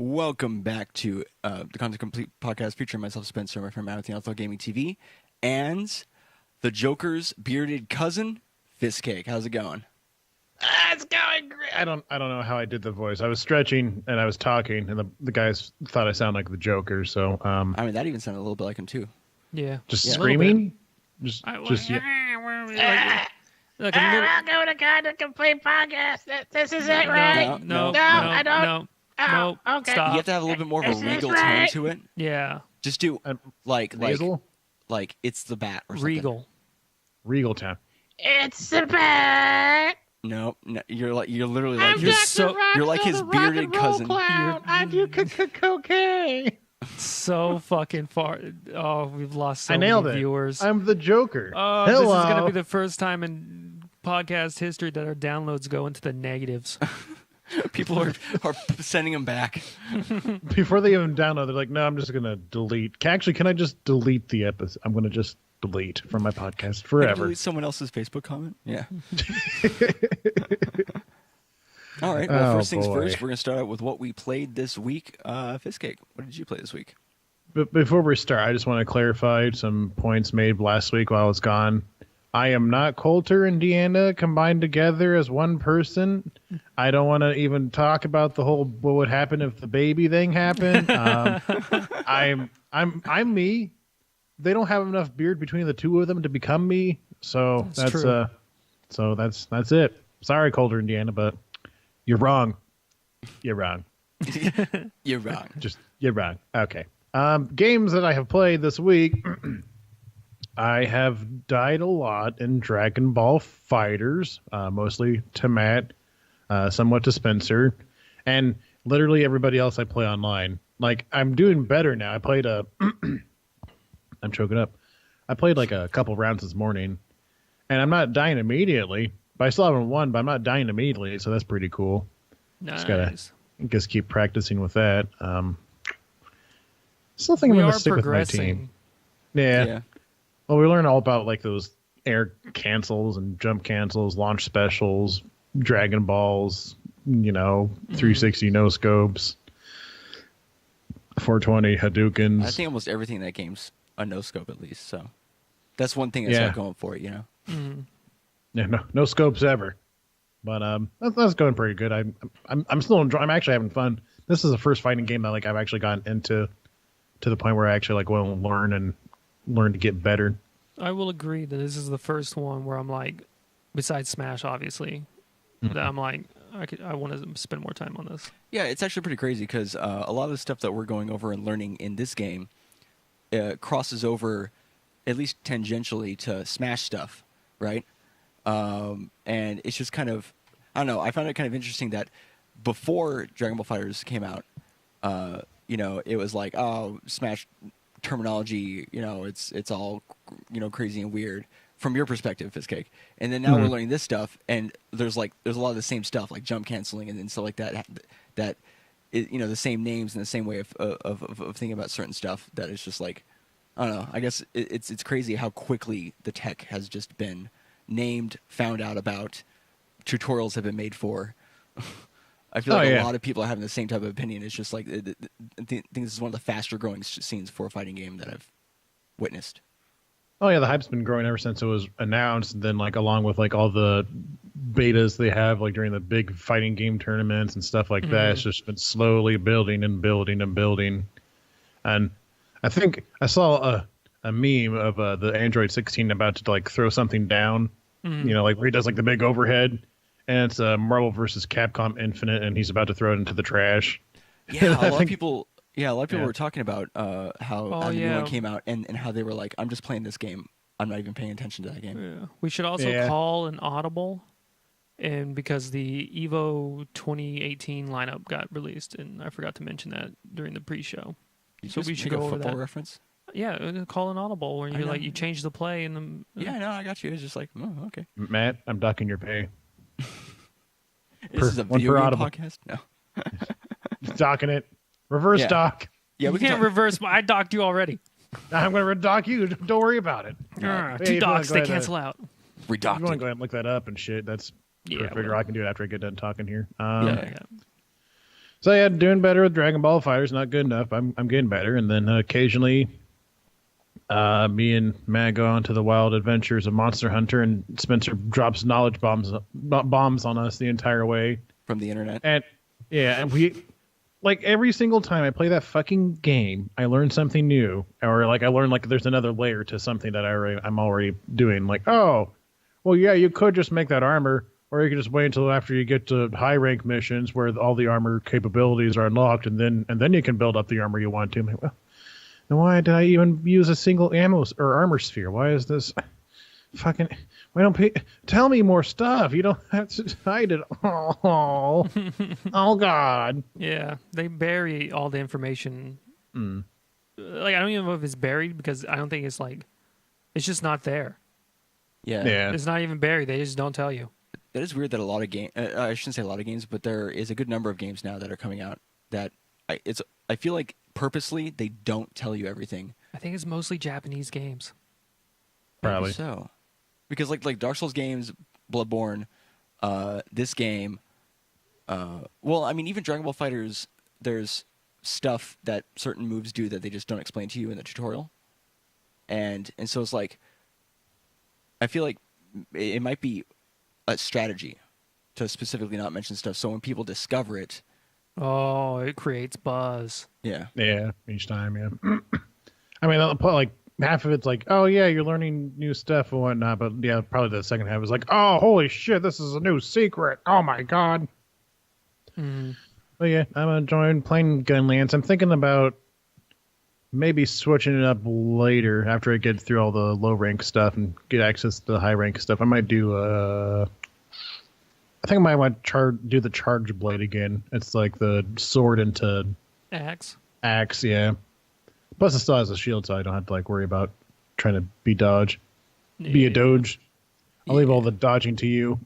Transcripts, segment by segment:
Welcome back to the Content Complete podcast featuring myself, Spencer, my friend Matt with the Outlaw Gaming TV, and the Joker's bearded cousin, Fistcake. How's it going? It's going great. I don't know how I did the voice. I was stretching and I was talking, and the guys thought I sounded like the Joker. So I mean, that even sounded a little bit like him too. Yeah, just screaming. Just yeah. Welcome to the Content Complete podcast. This is it, right? No, I don't. No. Oh, okay. Stop. You have to have a little bit more of a This is regal right. tone to it. Yeah, Just do like it's the bat or something. Regal town. It's the bat. No, you're literally I'm like Dr. like his Rock, the rock bearded and roll cousin. clown. I do cocaine. so fucking far. Oh, we've lost so I nailed many it. viewers. I'm the Joker. Oh, Hello. this is gonna be the first time in podcast history that our downloads go into the negatives. People are sending them back. Before they even download, they're like, "No, I'm just gonna delete." Actually, can I just delete the episode? I'm gonna just delete from my podcast forever. Delete someone else's Facebook comment. Yeah. All right. Well, first things first, we're gonna start out with what we played this week. Fistcake, what did you play this week? But before we start, I just want to clarify some points made last week while I was gone. I am not Coulter and Deanna combined together as one person. I don't want to even talk about the whole what would happen if the baby thing happened. I'm me. They don't have enough beard between the two of them to become me. So that's it. Sorry, Coulter and Deanna, but you're wrong. You're wrong. You're wrong. You're wrong. Okay. Games that I have played this week. I have died a lot in Dragon Ball Fighters, mostly to Matt, somewhat to Spencer, and literally everybody else I play online. Like, I'm doing better now. I played I'm choking up. I played like a couple rounds this morning, and I'm not dying immediately, but I still haven't won, but I'm not dying immediately, so that's pretty cool. Nice. Just gotta keep practicing with that. Still think I'm gonna stick with my team. Yeah. Well, we learned all about like those air cancels and jump cancels, launch specials, Dragon Balls, 360 no scopes, 420 Hadoukens. I think almost everything in that game's a no scope at least. So that's one thing that's not going for it, Mm. Yeah, no scopes ever. But that's going pretty good. I'm still enjoying. I'm actually having fun. This is the first fighting game that like I've actually gotten into to the point where I actually like want to learn to get better. I will agree that this is the first one where I'm like, besides Smash, obviously, that I'm like, I want to spend more time on this. Yeah, it's actually pretty crazy because a lot of the stuff that we're going over and learning in this game crosses over, at least tangentially, to Smash stuff, right? And it's just kind of, I don't know, I found it kind of interesting that before Dragon Ball FighterZ came out, it was like, oh, Smash terminology, it's all, crazy and weird from your perspective, Fistcake. And then now we're learning this stuff, and there's a lot of the same stuff, like jump canceling and stuff like that, the same names and the same way of thinking about certain stuff, that it's just like, I don't know, I guess it's crazy how quickly the tech has just been named, found out about, tutorials have been made for. I feel like a lot of people are having the same type of opinion. It's just like, I think this is one of the faster growing scenes for a fighting game that I've witnessed. Oh yeah, the hype's been growing ever since it was announced. And then like along with like all the betas they have like during the big fighting game tournaments and stuff like that, it's just been slowly building and building and building. And I think I saw a meme of the Android 16 about to like throw something down, like where he does like the big overhead. And it's Marvel vs. Capcom Infinite, and he's about to throw it into the trash. Yeah, a lot of people were talking about how the new one came out, and how they were like, I'm just playing this game. I'm not even paying attention to that game. Yeah. We should also call an audible, and because the EVO 2018 lineup got released, and I forgot to mention that during the pre-show. So we should go over that. Reference? Yeah, call an audible where you like you change the play and the. Yeah, no, I got you. It's just like, oh, okay. Matt, I'm docking your pay. This is a video game podcast? No. Docking it. Reverse dock. Yeah, we can't reverse. I docked you already. I'm going to dock you. Don't worry about it. Two docks, they cancel out. Redocked. You want to go ahead and look that up and shit. That's figure I can do it after I get done talking here. So yeah, doing better with Dragon Ball Fighters. Not good enough. I'm getting better, and then occasionally, me and Matt go on to the wild adventures of Monster Hunter, and Spencer drops knowledge bombs on us the entire way from the internet. And yeah, and we like every single time I play that fucking game, I learn something new, or like I learn like there's another layer to something that I'm already doing. Like, oh, well, yeah, you could just make that armor. Or you can just wait until after you get to high rank missions where all the armor capabilities are unlocked, and then you can build up the armor you want to. I'm like, well, then why did I even use a single ammo or armor sphere? Why is this fucking? Why don't tell me more stuff? You don't have to hide it. Oh, oh God. Yeah, they bury all the information. Like I don't even know if it's buried because I don't think it's like it's just not there. Yeah. It's not even buried. They just don't tell you. That is weird that a lot of I shouldn't say a lot of games, but there is a good number of games now that are coming out that I feel like purposely they don't tell you everything. I think it's mostly Japanese games. Probably Maybe so. Because like Dark Souls games, Bloodborne, this game, well, I mean even Dragon Ball Fighters, there's stuff that certain moves do that they just don't explain to you in the tutorial. And so it's like I feel like it might be a strategy to specifically not mention stuff, so when people discover it, oh, it creates buzz. Yeah, each time, yeah. I mean, like half of it's like, oh yeah, you're learning new stuff and whatnot, but yeah, probably the second half is like, oh holy shit, this is a new secret. Oh my God. But yeah, I'm enjoying playing Gunlance. I'm thinking about maybe switching it up later after I get through all the low rank stuff and get access to the high rank stuff. I might do I think I might want to do the charge blade again. It's like the sword into Axe, yeah. Plus it still has a shield, so I don't have to like worry about trying to be a doge. I'll leave all the dodging to you.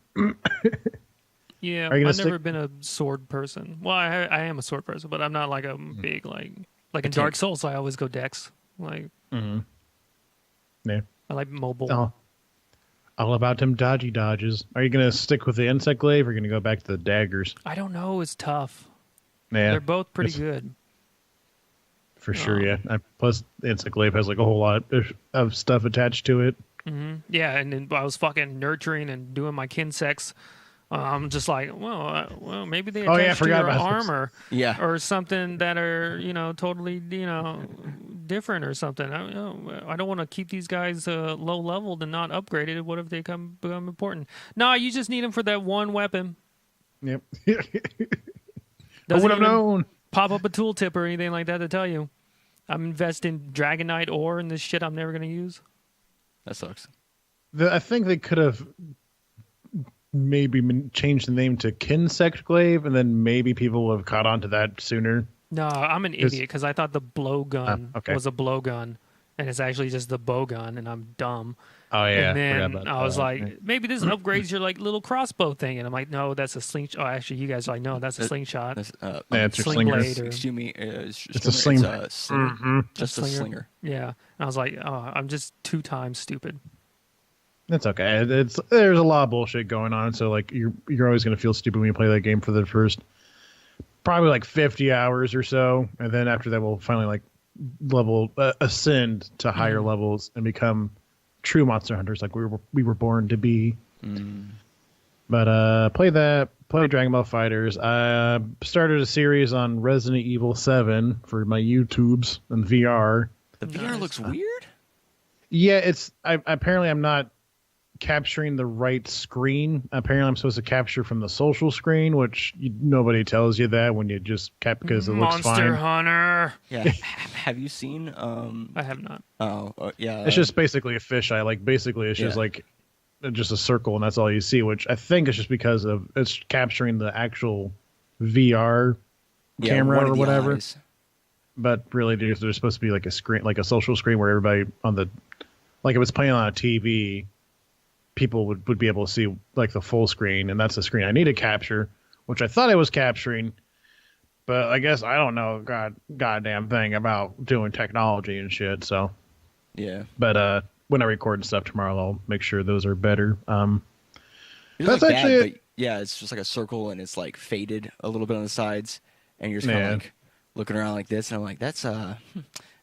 Yeah, I've never been a sword person. Well, I am a sword person, but I'm not like a big like in Dark Souls. I always go Dex. Like, yeah, I like mobile. All about them dodgy dodges. Are you gonna stick with the insect glaive, or are you gonna go back to the daggers? I don't know. It's tough. Yeah, they're both pretty good. For sure, yeah. Plus, insect glaive has like a whole lot of stuff attached to it. Yeah, and then I was fucking nurturing and doing my kinsex. I'm just like, well, maybe they attach to your armor, or something that are totally different or something. I don't want to keep these guys low leveled and not upgraded. What if they become important? No, you just need them for that one weapon. Yep. I would have known. Pop up a tooltip or anything like that to tell you. I'm investing Dragonite ore in this shit I'm never going to use. That sucks. I think they could have maybe changed the name to Kinsect Glaive, and then maybe people would have caught on to that sooner. No, I'm an idiot because I thought the blowgun was a blowgun, and it's actually just the bowgun, and I'm dumb. Oh yeah, and then I was like, maybe this upgrades your like little crossbow thing, and I'm like, no, that's a slingshot. Oh, actually, you guys are like, no, that's a slingshot. It's your sling blade. Excuse me, it's a sling. It's just a slinger. Yeah, and I was like, oh, I'm just 2 times stupid. It's okay. There's a lot of bullshit going on, so like you're always gonna feel stupid when you play that game for the first probably like 50 hours or so, and then after that we'll finally like ascend to higher levels and become true monster hunters like we were born to be. But play Dragon Ball Fighters. I started a series on Resident Evil 7 for my YouTubes and VR. The VR looks weird. Yeah, apparently I'm not capturing the right screen. Apparently I'm supposed to capture from the social screen, which nobody tells you that when you just cap because it looks fine. Monster Hunter. Yeah. Have you seen? I have not. Oh, yeah. It's just basically a fisheye. Like basically, it's just like just a circle, and that's all you see. Which I think is just because of it's capturing the actual VR camera or whatever. Eyes. But really, there's supposed to be like a screen, like a social screen, where everybody on the like if it was playing on a TV. People would be able to see like the full screen, and that's the screen I need to capture, which I thought I was capturing, but I guess I don't know goddamn thing about doing technology and shit. So yeah, but when I record and stuff tomorrow, I'll make sure those are better. That's like actually it's just like a circle, and it's like faded a little bit on the sides, and you're just kind of like looking around like this, and I'm like, that's a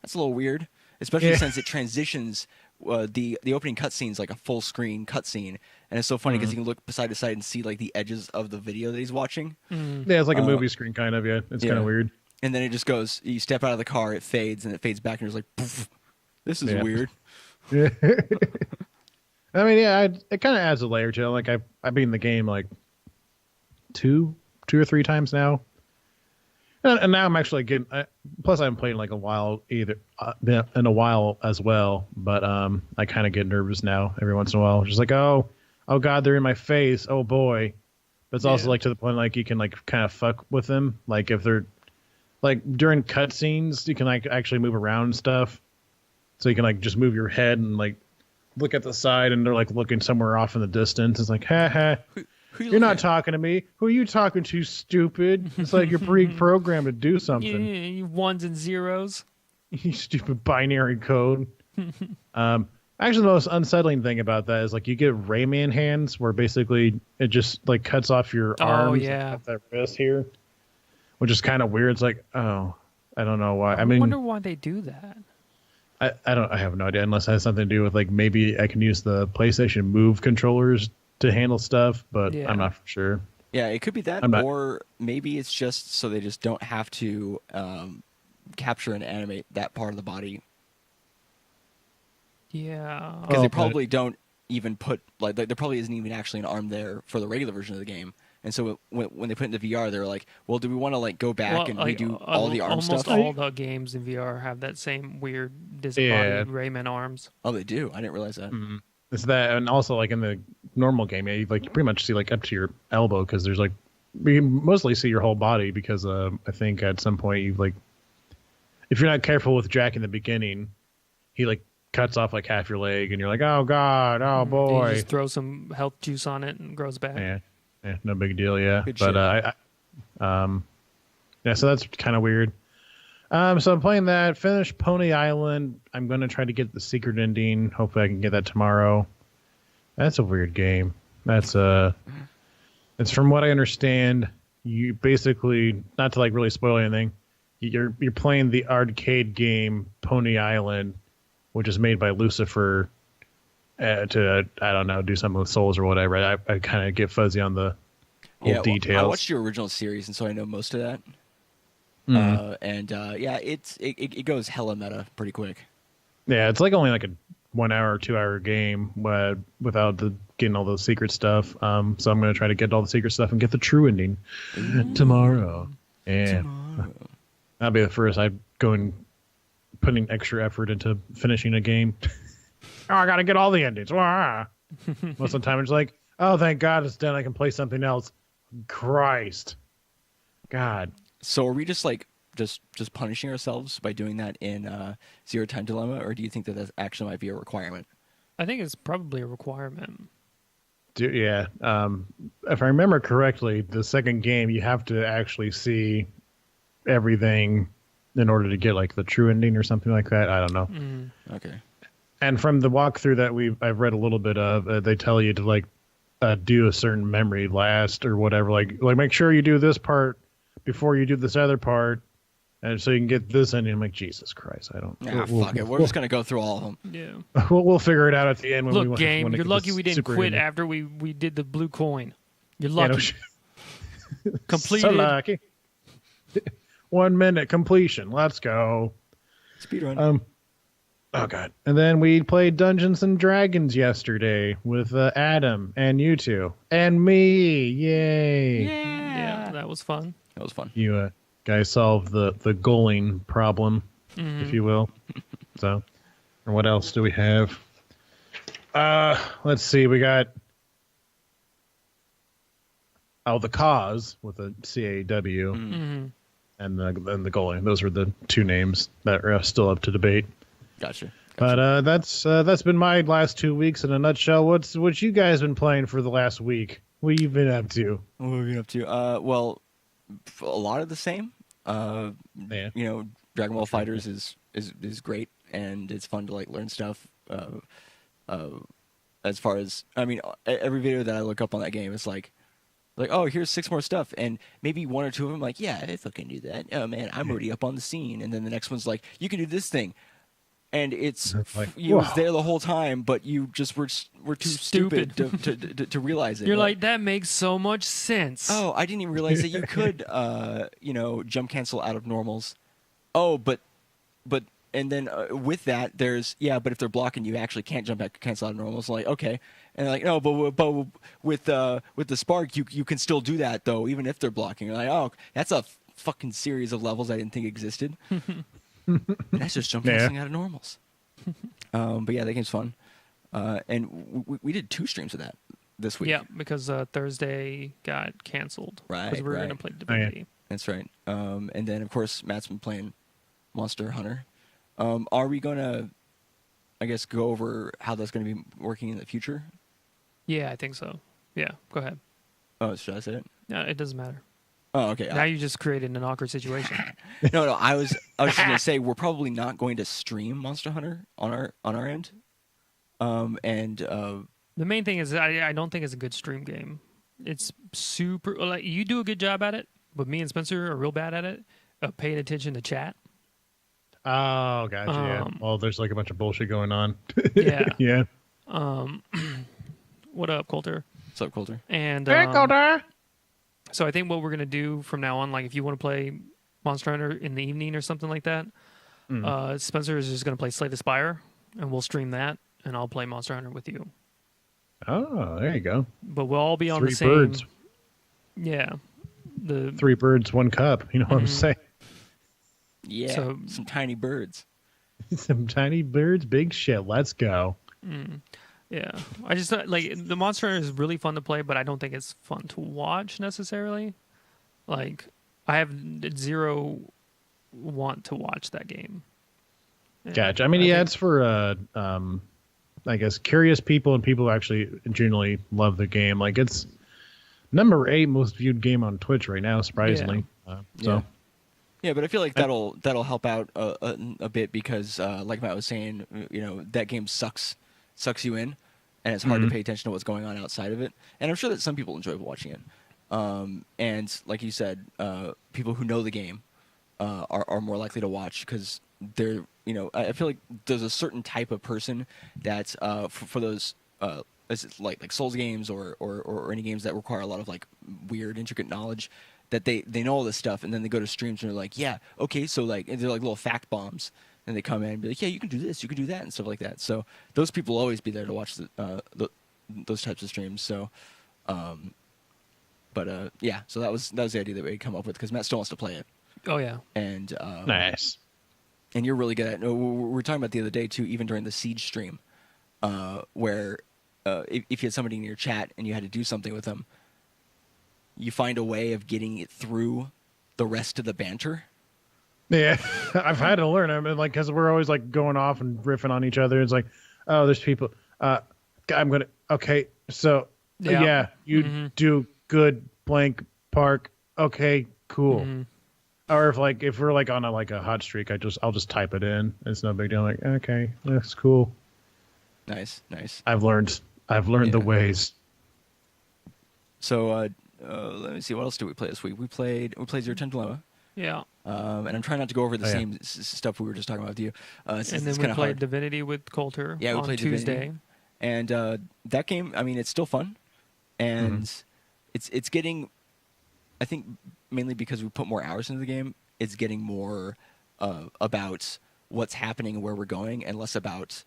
little weird, especially since it transitions. The opening cutscene is like a full screen cutscene, and it's so funny because you can look side to side and see like the edges of the video that he's watching. Yeah, it's like a movie screen kind of. Yeah, it's kind of weird. And then it just goes. You step out of the car, it fades, and it fades back, and it's like, poof, this is weird. Yeah. I mean, it kind of adds a layer to it. Like I've been in the game like two or three times now, and now I'm actually getting. Plus, I haven't played in like a while either, in a while as well. But I kind of get nervous now every once in a while. Just like, oh God, they're in my face. Oh boy. But it's also like to the point like you can like kind of fuck with them. Like if they're like during cutscenes, you can like actually move around and stuff. So you can like just move your head and like look at the side, and they're like looking somewhere off in the distance. It's like, ha. You're not talking to me. Who are you talking to, stupid? It's like you're pre-programmed to do something. Yeah, you ones and zeros. You stupid binary code. Actually, the most unsettling thing about that is like you get Rayman hands, where basically it just like cuts off your arms. Yeah. That wrist here, which is kind of weird. It's like, I don't know why. I wonder why they do that. I have no idea, unless it has something to do with like maybe I can use the PlayStation Move controllers to handle stuff, but I'm not for sure. Yeah, it could be that, or maybe it's just so they just don't have to capture and animate that part of the body. Yeah, because they probably don't even put like there probably isn't even actually an arm there for the regular version of the game. And so when they put it into VR, they're like, well, do we want to like go back and redo all the arm stuff? Almost all the games in VR have that same weird disembodied Rayman arms. Oh, they do? I didn't realize that. Mm-hmm. It's that, and also like in the normal game, you like pretty much see like up to your elbow, because there's like you mostly see your whole body, because I think at some point you've like, if you're not careful with Jack in the beginning, he like cuts off like half your leg, and you're like, oh God, oh boy. You just throw some health juice on it and it grows back. Yeah, no big deal. Yeah, good but so that's kind of weird. So I'm playing that. Finished Pony Island. I'm gonna try to get the secret ending. Hopefully, I can get that tomorrow. That's a weird game. That's it's from what I understand. You basically, not to like really spoil anything, you're playing the arcade game Pony Island, which is made by Lucifer. To I don't know, do something with souls or whatever. I kind of get fuzzy on the whole details. I watched your original series, and so I know most of that. It goes hella meta pretty quick. Yeah, it's like only like a 1 hour or 2 hour game without getting all the secret stuff. So I'm gonna try to get all the secret stuff and get the true ending tomorrow. Yeah, that'll be the first I go and putting extra effort into finishing a game. Oh, I gotta get all the endings. Most of the time it's like, oh, thank God it's done. I can play something else. Christ. God. So are we just like just punishing ourselves by doing that in Zero Time Dilemma, or do you think that actually might be a requirement? I think it's probably a requirement. Yeah. If I remember correctly, the second game you have to actually see everything in order to get like the true ending or something like that. I don't know. Okay. And from the walkthrough that I've read a little bit of, they tell you to like do a certain memory last or whatever. Like make sure you do this part before you do this other part, and so you can get this ending. I'm like, Jesus Christ, I don't. Fuck it. We're just gonna go through all of them. Yeah. We'll figure it out at the end. When Look, game, you're lucky we didn't quit after we did the blue coin. You're lucky. Completed. So lucky. 1 minute completion. Let's go. Speedrun. Oh God! And then we played Dungeons and Dragons yesterday with Adam and you two and me. Yay! Yeah, that was fun. That was fun. You guys solved the goaling problem, if you will. So, and what else do we have? Let's see. We got the Cause with a CAW and the goaling. Those were the two names that are still up to debate. Gotcha. But that's been my last 2 weeks in a nutshell. What you guys been playing for the last week? What you been up to? What have you been up to? Well, a lot of the same. You know, Dragon Ball Fighters is great, and it's fun to like learn stuff. As far as every video that I look up on that game is like Like, oh, here's 6 more stuff, and maybe 1 or 2 of them like, yeah, I fucking do that. Oh man, I'm already up on the scene. And then the next one's like, you can do this thing, and it's like, you was there the whole time, but you just were too stupid to realize it. You're like, that makes so much sense. Oh, I didn't even realize that you could, jump cancel out of normals. Oh, but. And then with that, there's but if they're blocking, you actually can't jump back cancel out of normals. Like, okay, and like, no, but with the spark, you can still do that though, even if they're blocking. You're like, oh, that's a fucking series of levels I didn't think existed. That's just jump canceling out of normals. But yeah, that game's fun, and we did 2 streams of that this week. Yeah, because Thursday got canceled. Right, because we were going to play Divinity. Oh, yeah. That's right. And then of course Matt's been playing Monster Hunter. Are we going to, I guess, go over how that's going to be working in the future? Yeah, I think so. Yeah, go ahead. Oh, should I say it? No, it doesn't matter. Oh, okay. Now you just created an awkward situation. No, I was just going to say we're probably not going to stream Monster Hunter on our end. The main thing is I don't think it's a good stream game. It's super, like, you do a good job at it, but me and Spencer are real bad at it, paying attention to chat. Oh, gotcha. Yeah. Well, there's like a bunch of bullshit going on. Yeah. Yeah. What up, Coulter? What's up, Coulter? And hey, Coulter. So I think what we're gonna do from now on, like if you want to play Monster Hunter in the evening or something like that, Spencer is just gonna play Slay the Spire, and we'll stream that, and I'll play Monster Hunter with you. Oh, there you go. But we'll all be on 3 the same. birds. Yeah. The 3 birds, 1 cup. You know what I'm saying? Yeah, some tiny birds. Some tiny birds, big shit. Let's go. Yeah, I just like the Monster Hunter is really fun to play, but I don't think it's fun to watch necessarily. Like, I have 0 want to watch that game. Gotcha. I mean, it's for I guess curious people and people who actually genuinely love the game. Like, it's number 8 most viewed game on Twitch right now, surprisingly. Yeah, but I feel like that'll help out a bit because, like Matt was saying, that game sucks you in, and it's hard to pay attention to what's going on outside of it. And I'm sure that some people enjoy watching it. And like you said, people who know the game are more likely to watch because they're, I feel like there's a certain type of person that for those like Souls games or any games that require a lot of like weird, intricate knowledge. That they know all this stuff, and then they go to streams and they're like, yeah, okay, so like, and they're like little fact bombs, and they come in and be like, yeah, you can do this, you can do that, and stuff like that. So those people will always be there to watch those types of streams. So, so that was the idea that we come up with because Matt still wants to play it. Oh yeah, and nice. And you're really good at it. We were talking about the other day too, even during the Siege stream, where if you had somebody in your chat and you had to do something with them. You find a way of getting it through the rest of the banter. Yeah, I've had to learn. I mean, like, because we're always like going off and riffing on each other. It's like, oh, there's people. Okay, so you do good blank park. Okay, cool. Or if we're like on a hot streak, I'll just type it in. It's no big deal. I'm like, okay, that's cool. Nice. I've learned the ways. So. Let me see. What else did we play this week? We played Zero Time Dilemma. Yeah. And I'm trying not to go over the same stuff we were just talking about with you. And then we played Divinity with Coulter on Tuesday. Divinity. And that game, I mean, it's still fun. And it's getting, I think, mainly because we put more hours into the game, it's getting more about what's happening and where we're going and less about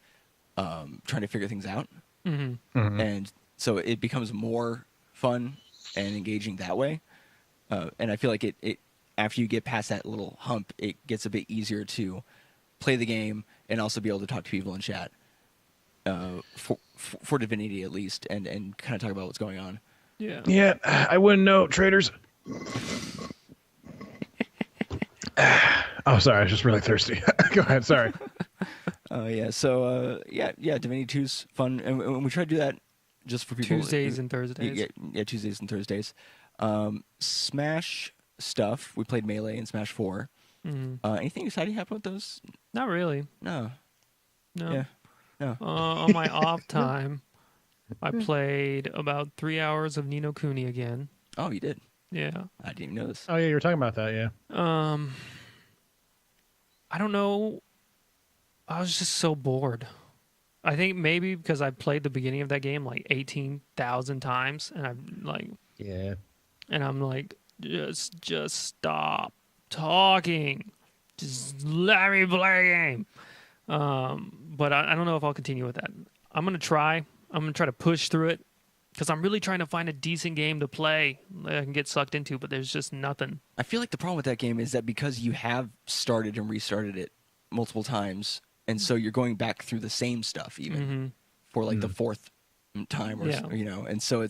trying to figure things out. And so it becomes more fun and engaging that way, and I feel like it after you get past that little hump, it gets a bit easier to play the game and also be able to talk to people in chat for Divinity at least, and kind of talk about what's going on. Yeah, I wouldn't know, traders. Oh, sorry, I was just really thirsty. Go ahead, sorry. So Divinity 2's fun, and we try to do that. Just for people. Tuesdays and Thursdays. Yeah, Tuesdays and Thursdays. Smash stuff. We played Melee and Smash 4. Anything exciting happen with those? Not really. No. Yeah. No. On my off time, I played about 3 hours of Ni no Kuni again. Oh, you did? Yeah. I didn't even know this. Oh, yeah, you were talking about that, yeah. I don't know. I was just so bored. I think maybe because I played the beginning of that game like 18,000 times, and I'm like, yeah, and I'm like, just stop talking, just let me play a game. But I don't know if I'll continue with that. I'm gonna try to push through it because I'm really trying to find a decent game to play that I can get sucked into, but there's just nothing. I feel like the problem with that game is that because you have started and restarted it multiple times. And so you're going back through the same stuff even for like the fourth time or you know. And so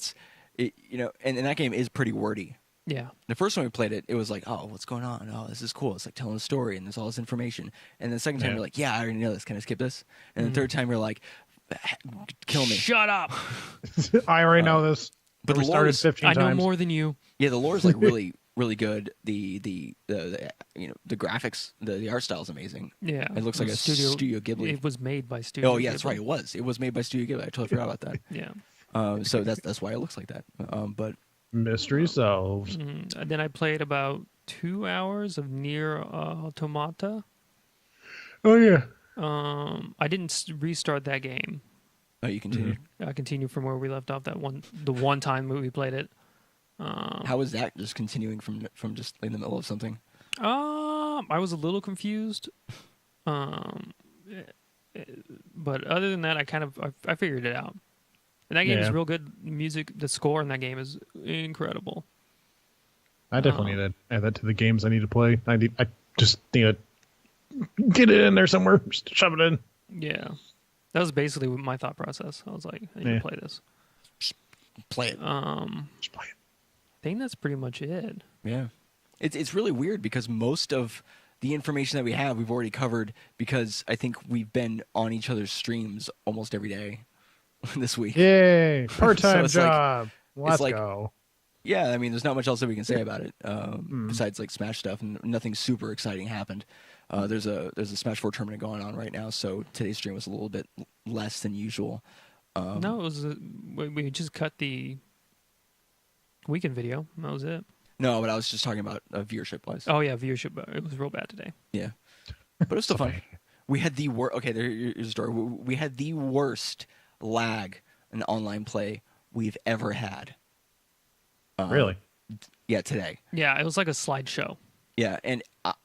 you know, and that game is pretty wordy. Yeah. The first time we played it, it was like, oh, what's going on? Oh, this is cool. It's like telling a story and there's all this information. And the second time you're like, yeah, I already know this. Can I skip this? And the third time you're like, kill me. Shut up. I already know this. But we started 15 times. I know more than you. Yeah, the lore is like really really good. The you know, the graphics, the art style is amazing. Yeah, it looks like a Studio Ghibli. It was made by Studio. Oh yeah, Ghibli. That's right. It was made by Studio Ghibli. I totally forgot about that. Yeah. So that's why it looks like that. But mystery solved. And then I played about 2 hours of Nier Automata. Oh yeah. I didn't restart that game. Oh, you continued. I continued from where we left off. The one time we played it. How was that? Just continuing from just in the middle of something? I was a little confused. But other than that, I figured it out. And that game is real good. Music, the score in that game is incredible. I definitely need to add that to the games I need to play. I just need to get it in there somewhere. Just shove it in. Yeah. That was basically my thought process. I was like, I need to play this. Just play it. Just play it. I think that's pretty much it. Yeah. It's really weird because most of the information that we have, we've already covered because I think we've been on each other's streams almost every day this week. Yay! Part-time so job. Let's go. Yeah, I mean, there's not much else that we can say about it besides like Smash stuff, and nothing super exciting happened. There's a Smash 4 tournament going on right now, so today's stream was a little bit less than usual. No, it was we just cut the weekend video. That was it. No, but I was just talking about viewership wise. Oh yeah, viewership. It was real bad today. Yeah, but it was still fun. We had the worst. Okay, here's a story. We had the worst lag in online play we've ever had. Really? Yeah, today. Yeah, it was like a slideshow. Yeah, and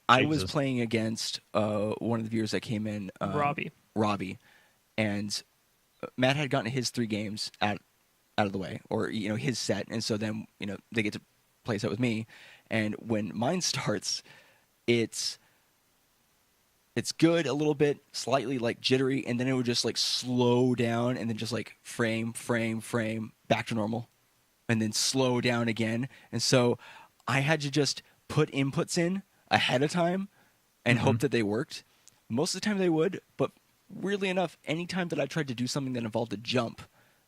I was playing against one of the viewers that came in, Robbie, and Matt had gotten his 3 games out of the way, or you know, his set, and so then you know they get to play a set with me, and when mine starts, it's good a little bit, slightly like jittery, and then it would just like slow down, and then just like frame back to normal, and then slow down again, and so I had to just put inputs in ahead of time and hope that they worked. Most of the time they would, but weirdly enough, any time that I tried to do something that involved a jump,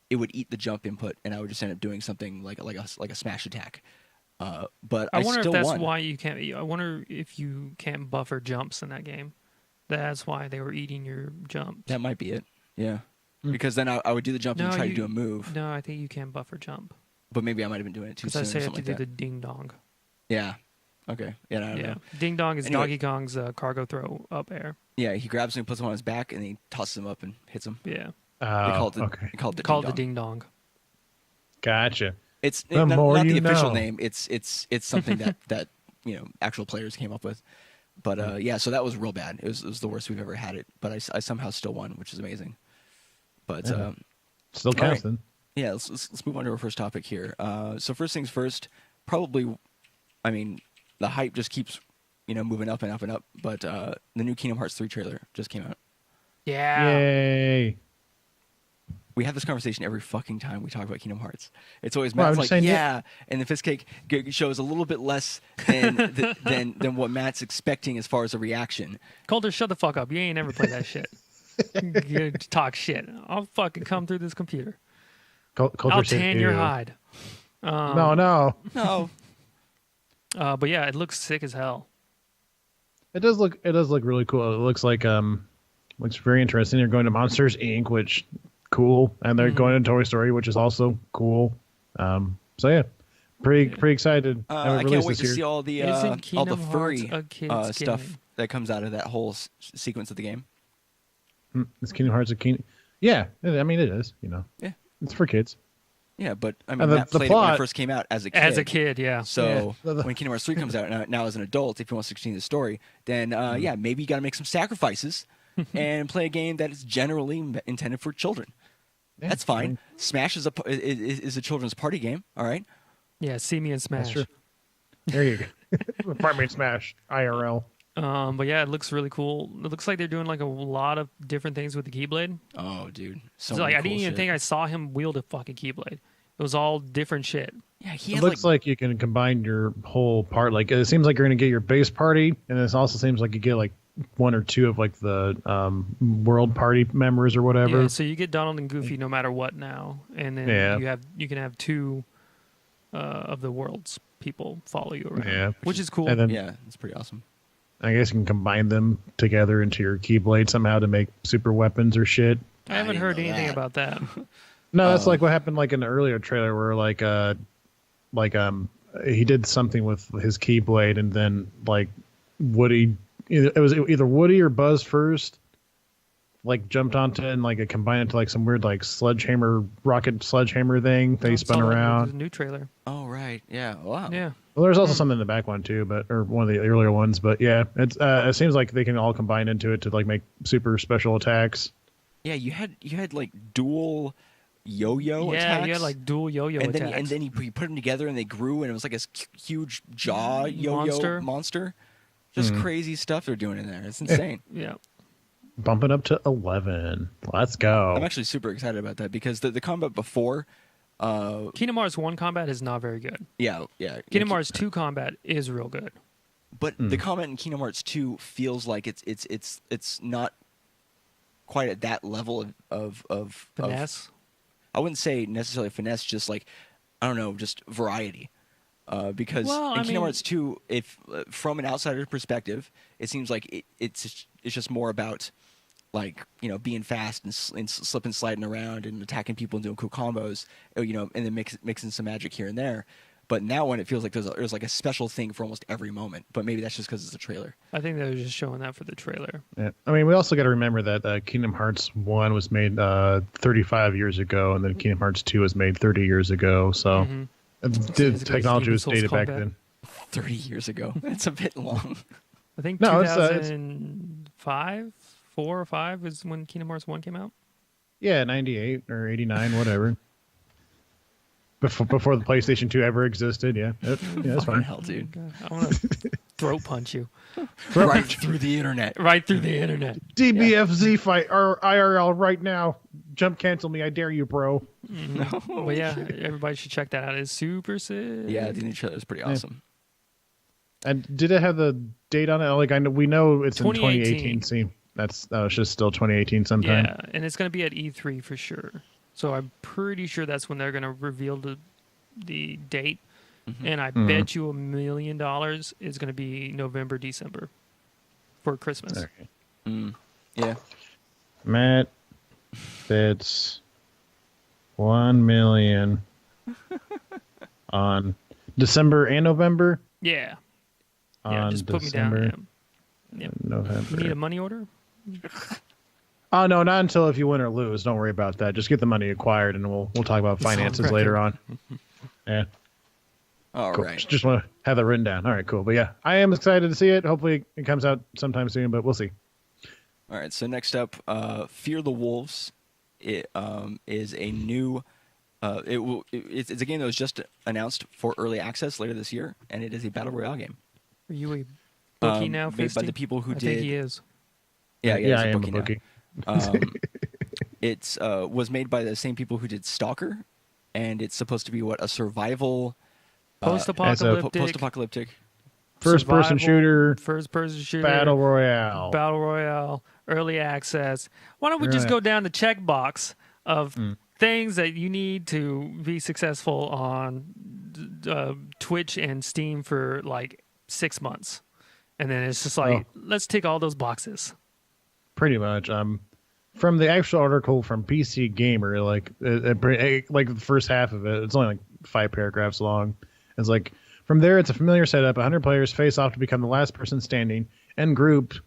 it would eat the jump input, and I would just end up doing something like a smash attack. But I wonder still if that's won. why you can't. I wonder if you can't buffer jumps in that game. That's why they were eating your jumps. That might be it. Yeah, because then I would do the jump and try to do a move. No, I think you can buffer jump. But maybe I might have been doing it too soon. Because I say I have to like do that. the ding dong. Yeah. Okay. Yeah. I don't know. Ding dong is Anyway. Donkey Kong's cargo throw up air. Yeah, he grabs him, puts him on his back, and he tosses him up and hits him. Yeah. They call it the ding dong. Gotcha. It's The not more the you official know. name. It's something that you know actual players came up with. But yeah, so that was real bad. It was the worst we've ever had it. But I somehow still won, which is amazing. But still counts then. Yeah, let's move on to our first topic here. So first things first, probably, I mean, the hype just keeps, you know, moving up and up and up. But the new Kingdom Hearts 3 trailer just came out. Yeah. Yay. We have this conversation every fucking time we talk about Kingdom Hearts. It's always Matt's like, yeah, and the Fist Cake shows a little bit less than than what Matt's expecting as far as a reaction. Coulter, shut the fuck up. You ain't never played that shit. You talk shit. I'll fucking come through this computer. I'll tan your hide. No. But yeah, it looks sick as hell. It does look really cool. It looks like looks very interesting. They're going to Monsters Inc., which cool, and they're going to Toy Story, which is also cool. So yeah, Pretty excited. I can't wait to see all the furry stuff game? that comes out of that whole sequence of the game. Is Kingdom Hearts a Kingdom? Yeah, I mean it is. Yeah, it's for kids. Yeah, but I mean, Matt played it when it first came out as a kid. As a kid, yeah. So when Kingdom Hearts 3 comes out now as an adult, if he wants to continue the story, then maybe you got to make some sacrifices and play a game that is generally intended for children. Yeah, that's fine. Smash is a children's party game. All right. Yeah, see me in Smash. That's true. There you go. Part me in Smash IRL. But yeah, it looks really cool. It looks like they're doing like a lot of different things with the Keyblade. Oh, dude. So like, I didn't even think I saw him wield a fucking Keyblade. It was all different shit. Yeah, it looks like you can combine your whole part. Like it seems like you're going to get your base party, and it also seems like you get like one or two of like the world party members or whatever. Yeah, so you get Donald and Goofy no matter what now, and then you can have two of the world's people follow you around, which is cool. And then, it's pretty awesome. I guess you can combine them together into your Keyblade somehow to make super weapons or shit. I haven't heard anything about that. No, that's like what happened like in the earlier trailer where he did something with his Keyblade and then like Woody, it was either Woody or Buzz first, like jumped onto it and like it combined into like some weird like rocket sledgehammer thing that he spun around. A new trailer. Oh right, yeah, wow. Yeah. Well, there's also something in the back one too, or one of the earlier ones. But yeah, it seems like they can all combine into it to like make super special attacks. Yeah, you had like dual yo-yo attacks. Yeah, you had like dual yo-yo attacks. And then you put them together and they grew and it was like this huge jaw yo-yo monster. Just crazy stuff they're doing in there. It's insane. Yeah. Bumping up to 11. Let's go. I'm actually super excited about that because the combat before Kingdom Hearts 1 combat is not very good. Yeah. Kingdom Hearts 2 combat is real good. But the combat in Kingdom Hearts 2 feels like it's not quite at that level of finesse. I wouldn't say necessarily finesse, just like I don't know, just variety. Because in Kingdom Hearts 2, if from an outsider's perspective, it seems like it's just more about like being fast and slipping, sliding around and attacking people and doing cool combos, and then mixing some magic here and there. But in that one, it feels like there's like a special thing for almost every moment. But maybe that's just because it's a trailer. I think they were just showing that for the trailer. Yeah. I mean, we also got to remember that Kingdom Hearts 1 was made 35 years ago, and then Kingdom Hearts 2 was made 30 years ago. So the technology was dated back then. 30 years ago. That's a bit long. I think 2005, 4 or 5 is when Kingdom Hearts 1 came out. Yeah, 98 or 89, whatever. Before the PlayStation 2 ever existed, yeah. That's fine. Hell, dude. I want to throat punch you. Right through the internet. Right through the internet. DBFZ fight or IRL right now. Jump cancel me. I dare you, bro. No. But yeah, everybody should check that out. It's super sick. Yeah, the new trailer is pretty awesome. And did it have the date on it? Like we know it's 2018. In 2018. See, it's just still 2018 sometime. Yeah, and it's going to be at E3 for sure. So I'm pretty sure that's when they're going to reveal the date. And I bet you $1 million is going to be November, December for Christmas. Okay. Yeah. Matt bets $1 million on December and November. Yeah. On just put December me down. Yeah. November. You need a money order? Oh no, not until if you win or lose. Don't worry about that. Just get the money acquired, and we'll talk about finances later on. Yeah. All cool. right. Just want to have that written down. All right, cool. But yeah, I am excited to see it. Hopefully, it comes out sometime soon, but we'll see. All right. So next up, Fear the Wolves. It is a new. It's a game that was just announced for early access later this year, and it is a battle royale game. Are you a bookie now, made by the people who did. I think he is. Yeah, I am a bookie. It was made by the same people who did Stalker, and it's supposed to be a survival, post-apocalyptic, first-person shooter, battle royale, early access. Why don't we just go down the checkbox of things that you need to be successful on Twitch and Steam for like 6 months, and then it's just like let's tick all those boxes. Pretty much. From the actual article from PC Gamer, like the first half of it, it's only like 5 paragraphs long. It's like, from there, it's a familiar setup. 100 players face off to become the last person standing in groups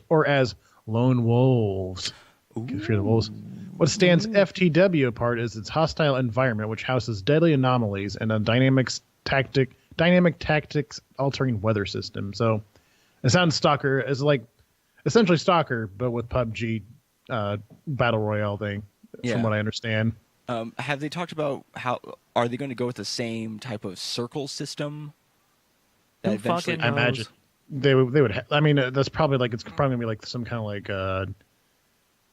or as lone wolves. Fear the wolves. What stands FTW apart is its hostile environment, which houses deadly anomalies and a dynamic tactics altering weather system. So it sounds Stalker as like essentially Stalker, but with PUBG battle royale thing, from what I understand. Have they talked about how are they going to go with the same type of circle system? That eventually, I imagine they would. I mean, that's probably like it's probably gonna be like some kind of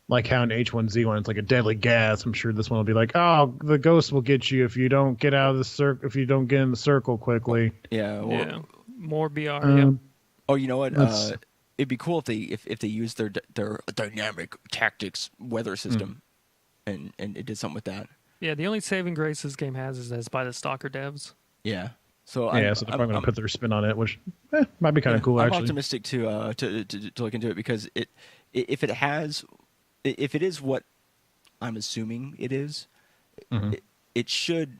like how in H1Z1 it's like a deadly gas. I'm sure this one will be like, oh, the ghost will get you if you don't get out of the circle, if you don't get in the circle quickly. Yeah. More BR. Oh, you know what? It'd be cool if they used their dynamic tactics weather system, and it did something with that. Yeah, the only saving grace this game has is that it's by the Stalker devs. Yeah. So they're probably going to put their spin on it, which might be kind of cool. I'm actually optimistic to look into it because if it is what I'm assuming it is, it should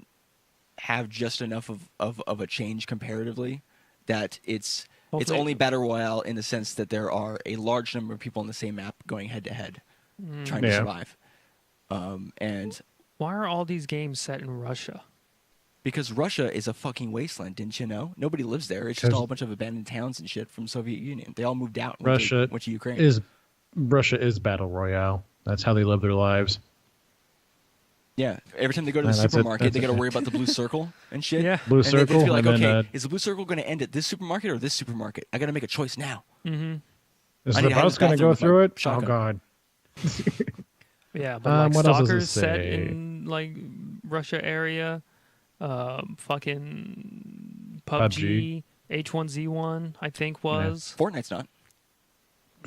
have just enough of a change comparatively that it's only battle royale in the sense that there are a large number of people on the same map going head to head, trying to survive. And why are all these games set in Russia? Because Russia is a fucking wasteland, didn't you know? Nobody lives there. It's just all a bunch of abandoned towns and shit from Soviet Union. They all moved out. Went to Ukraine. Russia is battle royale. That's how they live their lives. Yeah. Every time they go to the supermarket, they got to worry about the blue circle and shit. Yeah. Blue circle. They feel like, okay, is the blue circle going to end at this supermarket or this supermarket? I got to make a choice now. Mm-hmm. Is the bus going to go through it? Oh, God. Yeah, but what Stalker's set in like Russia area. Fucking PUBG, H1Z1, I think was. Yeah. Fortnite's not.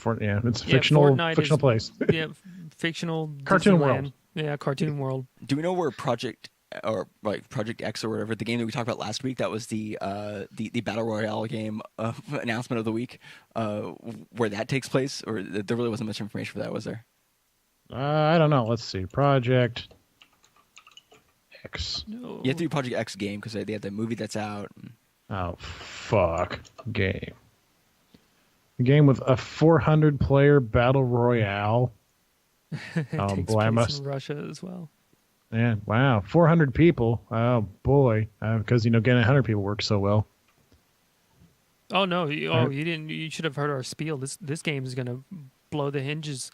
It's fictional place. Yeah, fictional cartoon Disneyland. world. Yeah, cartoon world. Do we know where Project X or whatever, the game that we talked about last week, that was the Battle Royale game announcement of the week, where that takes place? Or there really wasn't much information for that, was there? I don't know. Let's see. Project X. No. You have to do Project X game because they have the movie that's out. Oh, fuck. Game. A game with a 400-player battle royale. Oh, boy, I must. In Russia as well. Yeah, wow. 400 people. Oh, boy. Because, getting 100 people works so well. Oh, no. You didn't. You should have heard our spiel. This game is going to blow the hinges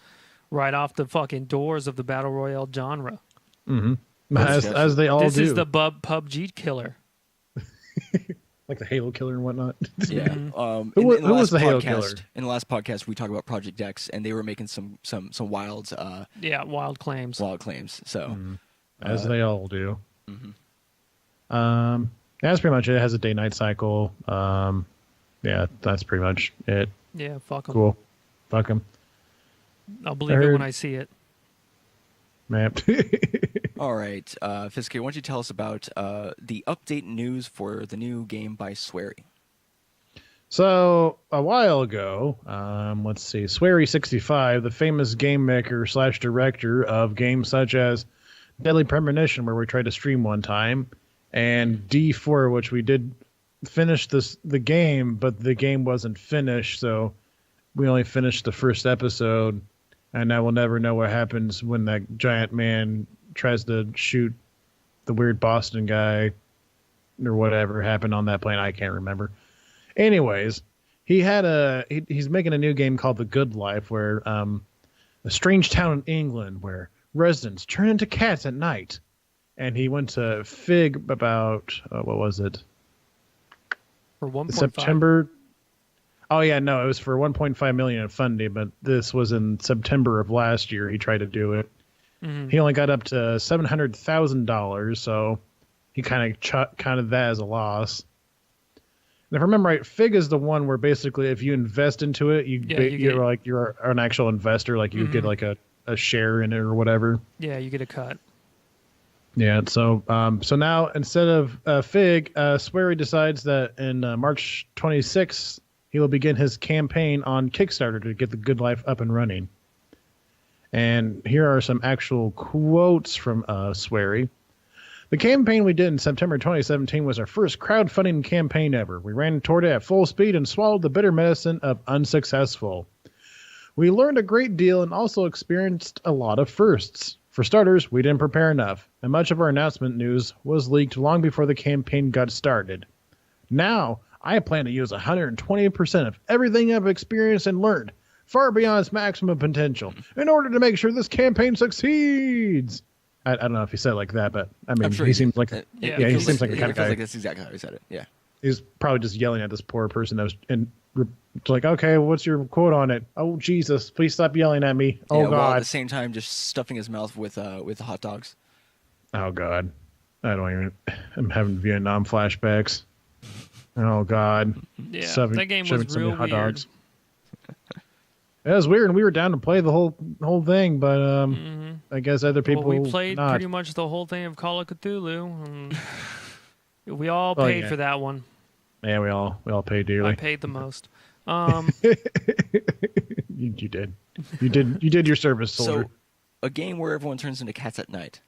right off the fucking doors of the battle royale genre. Mm-hmm. As they all do. This is the PUBG killer. Like the Halo killer and whatnot. Yeah. Who was the Halo killer? In the last podcast, we talked about Project X, and they were making some wild. Wild claims. Wild claims. So, as they all do. That's pretty much it. It has a day-night cycle. Yeah, that's pretty much it. Yeah, fuck them. Cool. Fuck them. I'll believe it when I see it. Man. All right, Fiske, why don't you tell us about the update news for the new game by Swery? So, a while ago, let's see, Swery65, the famous game maker / director of games such as Deadly Premonition, where we tried to stream one time, and D4, which we did finish the game, but the game wasn't finished, so we only finished the first episode, and now we'll never know what happens when that giant man tries to shoot the weird Boston guy or whatever happened on that plane. I can't remember. Anyways, he's making a new game called The Good Life, where a strange town in England where residents turn into cats at night. And he went to Fig about, what was it? For 1.5. September. Oh, yeah, no, it was for 1.5 million in funding, but this was in September of last year. He tried to do it. Mm-hmm. He only got up to $700,000, so he kind of counted that as a loss. And if I remember right, Fig is the one where basically if you invest into it, you're an actual investor, like you get like a share in it or whatever. Yeah, you get a cut. Yeah, so now instead of Fig, Swery decides that in March 26th, he will begin his campaign on Kickstarter to get The Good Life up and running. And here are some actual quotes from Swery. The campaign we did in September 2017 was our first crowdfunding campaign ever. We ran toward it at full speed and swallowed the bitter medicine of unsuccessful. We learned a great deal and also experienced a lot of firsts. For starters, we didn't prepare enough, and much of our announcement news was leaked long before the campaign got started. Now, I plan to use 120% of everything I've experienced and learned, far beyond its maximum potential, in order to make sure this campaign succeeds. I don't know if he said it like that, but I mean, he seems like he seems like the kind of guy. Like that's exactly how he said it. Yeah, he's probably just yelling at this poor person that was like, okay, what's your quote on it? Oh Jesus, please stop yelling at me. Oh God! While at the same time, just stuffing his mouth with hot dogs. Oh God, I'm having Vietnam flashbacks. Oh God, yeah, that game was real weird. Dogs. It was weird, and we were down to play the whole thing, but I guess other people. Well, we played pretty much the whole thing of Call of Cthulhu. We all paid for that one. Yeah, we all paid dearly. I paid the most. You did. You did your service, soldier. So, a game where everyone turns into cats at night.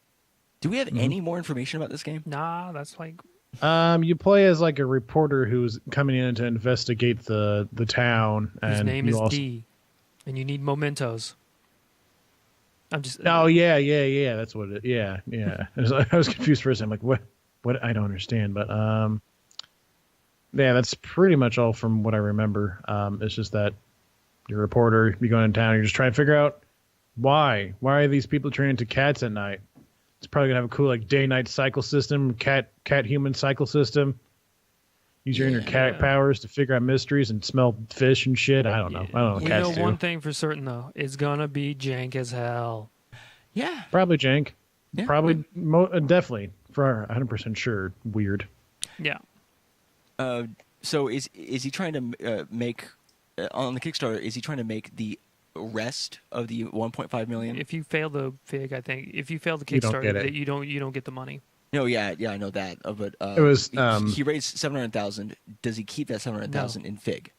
Do we have any more information about this game? Nah, that's like. You play as like a reporter who's coming in to investigate the town, His and name is D. And you need mementos. I'm just. Oh yeah. That's what it. Yeah. I was confused for a second. I'm like, what? I don't understand. But yeah, that's pretty much all from what I remember. It's just that you're a reporter. You go in town. You're just trying to figure out why are these people turning into cats at night. It's probably gonna have a cool like day-night cycle system, cat-human cycle system. Use your inner cat powers to figure out mysteries and smell fish and shit. I don't know. You know one thing for certain, though. It's going to be jank as hell. Yeah. Probably jank. Yeah. Probably, definitely, for 100% sure, weird. Yeah. So is he trying to make, on the Kickstarter, is he trying to make the rest of the 1.5 million? If you fail the Fig, I think, if you fail the Kickstarter, you don't get the money. No, yeah, I know that. But it was he raised 700,000. Does he keep that 700,000 in Fig?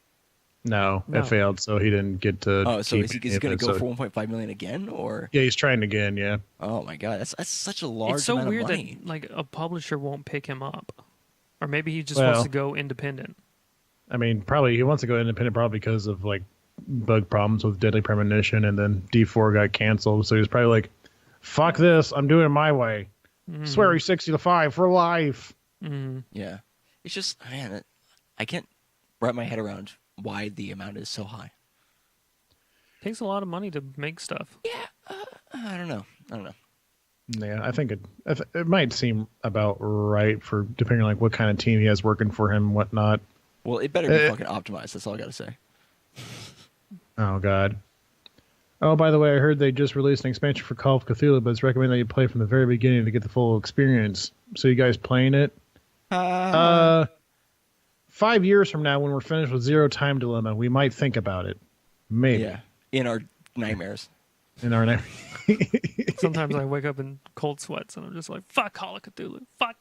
No, it failed, so he didn't get to. Oh, so is he going to go for 1.5 million again, or? Yeah, he's trying again. Yeah. Oh my God, that's such a large. It's so amount weird of money. that like a publisher won't pick him up, or maybe he just wants to go independent. I mean, probably he wants to go independent, probably because of like bug problems with Deadly Premonition, and then D4 got canceled, so he's probably like, "Fuck this, I'm doing it my way." Swery 60-5 for life. Yeah, it's just, man, I can't wrap my head around why the amount is so high. Takes a lot of money to make stuff. Yeah, I don't know. Yeah, I think it might seem about right for depending on like what kind of team he has working for him, and whatnot. Well, it better be fucking optimized. That's all I gotta say. Oh God. Oh, by the way, I heard they just released an expansion for Call of Cthulhu, but it's recommended that you play from the very beginning to get the full experience. So you guys playing it? 5 years from now, when we're finished with Zero Time Dilemma, we might think about it. Maybe. Yeah, in our nightmares. Sometimes I wake up in cold sweats, and I'm just like, fuck Call of Cthulhu. Fuck.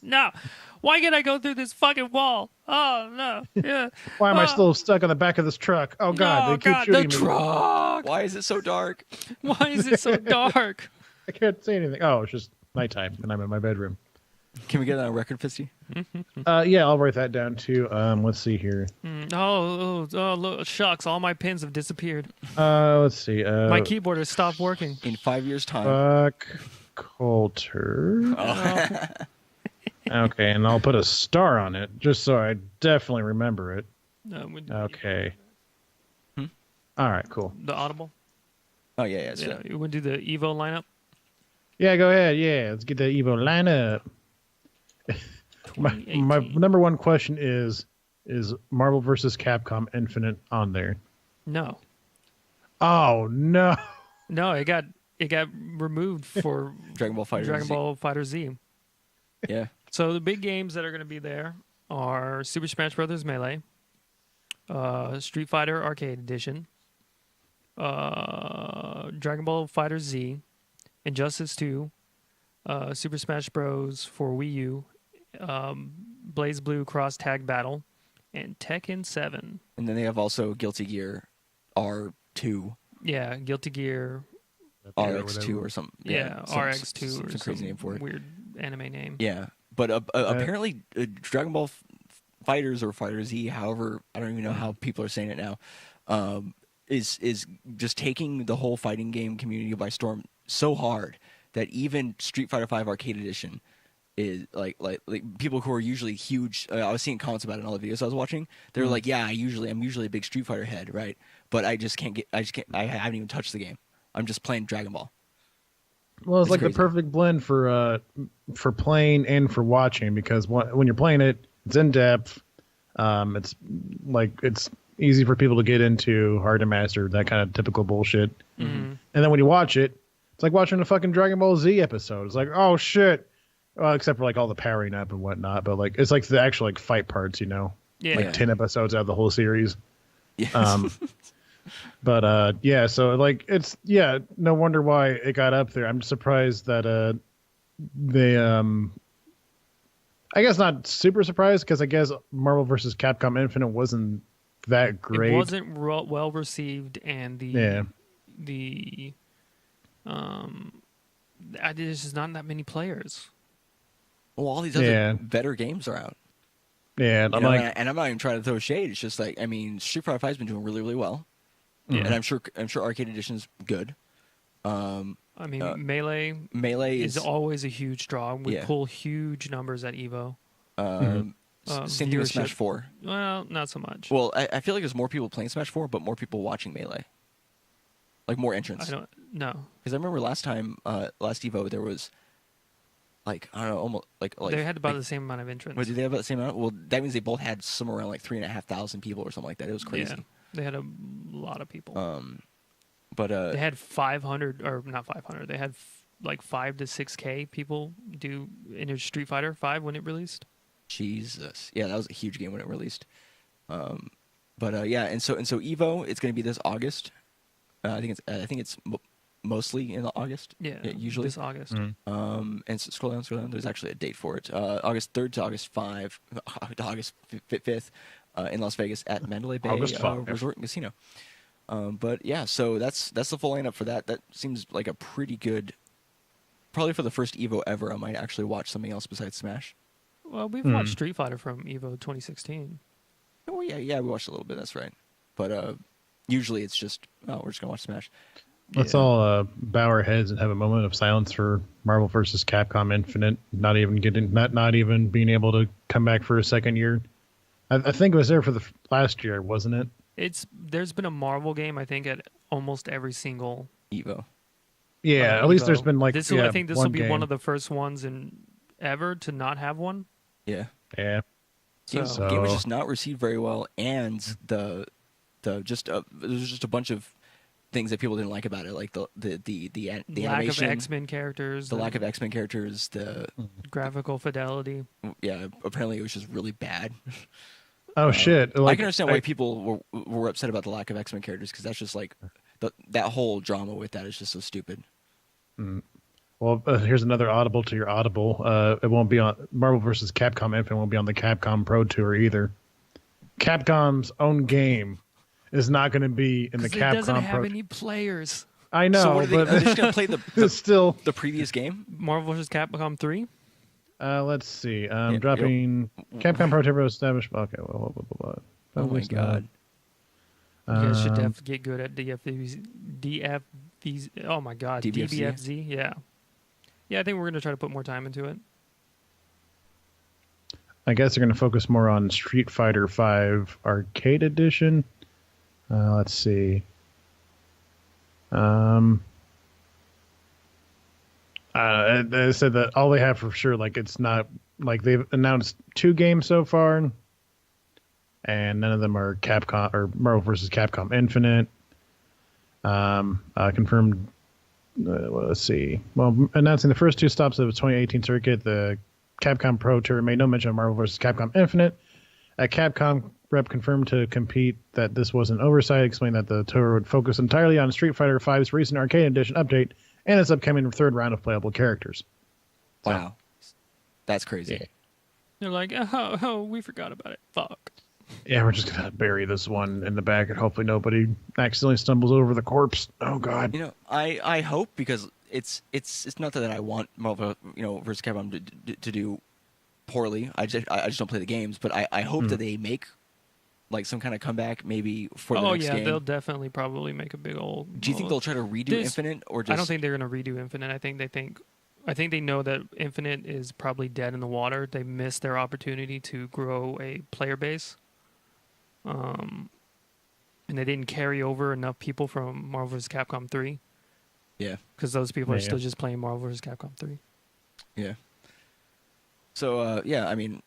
No. Why can't I go through this fucking wall? Oh, no. Yeah. Why am I still stuck on the back of this truck? Oh, God. They keep shooting me. Truck. Why is it so dark? Why is it so dark? I can't say anything. Oh, it's just nighttime, and I'm in my bedroom. Can we get that on record, Fisty? Yeah, I'll write that down, too. Let's see here. Oh, look, shucks. All my pins have disappeared. Let's see. My keyboard has stopped working. In 5 years' time. Fuck Coulter. Oh. Okay, and I'll put a star on it, just so I definitely remember it. Okay. All right, cool. The Audible? Oh, yeah. You want to do the Evo lineup? Yeah, go ahead. Yeah, let's get the Evo lineup. my number one question is Marvel vs. Capcom Infinite on there? No. Oh, no. No, it got removed for Dragon Ball Fighter Z. Yeah. So the big games that are going to be there are Super Smash Bros. Melee, Street Fighter Arcade Edition, Dragon Ball Fighter Z, Injustice 2, Super Smash Bros. For Wii U, Blaze Blue Cross Tag Battle, and Tekken 7. And then they have also Guilty Gear R2. Yeah, Guilty Gear RX2 or something. Yeah, RX2 or some crazy name for it. Weird anime name. Yeah, but apparently Dragon Ball Fighters or Fighter Z, however, I don't even know how people are saying it now, is just taking the whole fighting game community by storm so hard that even Street Fighter V Arcade Edition is like people who are usually huge. I was seeing comments about it in all the videos I was watching. They're like, "Yeah, I'm usually a big Street Fighter head, right? But I haven't even touched the game. I'm just playing Dragon Ball." Well, it's like crazy. The perfect blend for playing and for watching, because when you're playing it, it's in depth. It's easy for people to get into, hard to master, that kind of typical bullshit. Mm-hmm. And then when you watch it, it's like watching a fucking Dragon Ball Z episode. It's like, oh shit. Except for like all the powering up and whatnot, but like it's like the actual like fight parts, like 10 episodes out of the whole series. Yes. But so like it's no wonder why it got up there. I'm surprised that they I guess not super surprised, because I guess Marvel vs. Capcom Infinite wasn't that great. It wasn't well received, and there's just not that many players. Well, all these other better games are out. Yeah, and I'm not even trying to throw shade. It's just like, I mean, Street Fighter V has been doing really, really well, and I'm sure Arcade Edition's good. Melee is always a huge draw. We pull huge numbers at Evo. Same thing with Smash 4. Well, not so much. Well, I feel like there's more people playing Smash 4, but more people watching Melee. Like more entrants. I don't know. Because I remember last Evo, there was I don't know, almost like they had about the same amount of entrants. Did they have about the same amount? Well, that means they both had somewhere around 3,500 people or something like that. It was crazy. Yeah, they had a lot of people. But they had 500, or not 500. They had 5 to 6K people do in Street Fighter V when it released. Jesus, yeah, that was a huge game when it released. And so Evo, it's going to be this August. I think it's mostly in August. Yeah, usually this August. And so scroll down. There's actually a date for it. August 3rd to August 5th in Las Vegas at Mandalay Bay Resort and Casino. But yeah, so that's the full lineup for that. That seems like a pretty good. Probably for the first Evo ever, I might actually watch something else besides Smash. Well, we've watched Street Fighter from Evo 2016. Oh yeah, we watched a little bit. That's right. But usually it's just we're just gonna watch Smash. Let's all bow our heads and have a moment of silence for Marvel vs. Capcom Infinite. Not even being able to come back for a second year. I think it was there for the last year, wasn't it? There's been a Marvel game, I think, at almost every single Evo. Yeah, at least there's been I think this will be one of the first ones ever to not have one. Yeah. Yeah. The game was just not received very well, and there's just a bunch of things that people didn't like about it, like the lack animation, of X-Men characters, the lack of X-Men characters, the graphical fidelity. Yeah, apparently it was just really bad. Oh shit! I can understand why people were upset about the lack of X-Men characters, because that's just like that whole drama with that is just so stupid. Well, here's another audible to your audible. It won't be on Marvel vs. Capcom Infinite. Won't be on the Capcom Pro Tour either. Capcom's own game is not going to be in the Capcom Pro. It doesn't have any players. I know. So are they just going to play the previous game? Marvel vs. Capcom 3? Let's see. Dropping Capcom Pro Tour established. Okay. Well. Oh my god. You guys should definitely get good at DBFZ. Oh my god. DBFZ. Yeah. Yeah, I think we're going to try to put more time into it. I guess they're going to focus more on Street Fighter V Arcade Edition. Let's see. They said that all they have for sure, it's not like they've announced 2 games so far, and none of them are Capcom or Marvel vs. Capcom Infinite. Confirmed. Let's see. Well, announcing the first 2 stops of the 2018 circuit, the Capcom Pro Tour made no mention of Marvel vs. Capcom Infinite. A Capcom rep confirmed to compete that this was an oversight, explaining that the tour would focus entirely on Street Fighter V's recent Arcade Edition update and its upcoming 3rd round of playable characters. Wow. That's crazy. Yeah. They're like, oh, we forgot about it. Fuck. Yeah, we're just going to bury this one in the back and hopefully nobody accidentally stumbles over the corpse. Oh, God. I hope, because it's not that I want Marvel, versus Capcom to do poorly. I just don't play the games, but I hope that they make like some kind of comeback maybe for the next game. They'll definitely probably make a big old. Do you think they'll try to redo Infinite or just? I don't think they're going to redo Infinite. I think they know that Infinite is probably dead in the water. They missed their opportunity to grow a player base. And they didn't carry over enough people from Marvel vs. Capcom 3. Yeah. Because those people are still just playing Marvel vs. Capcom 3. Yeah. So, I mean,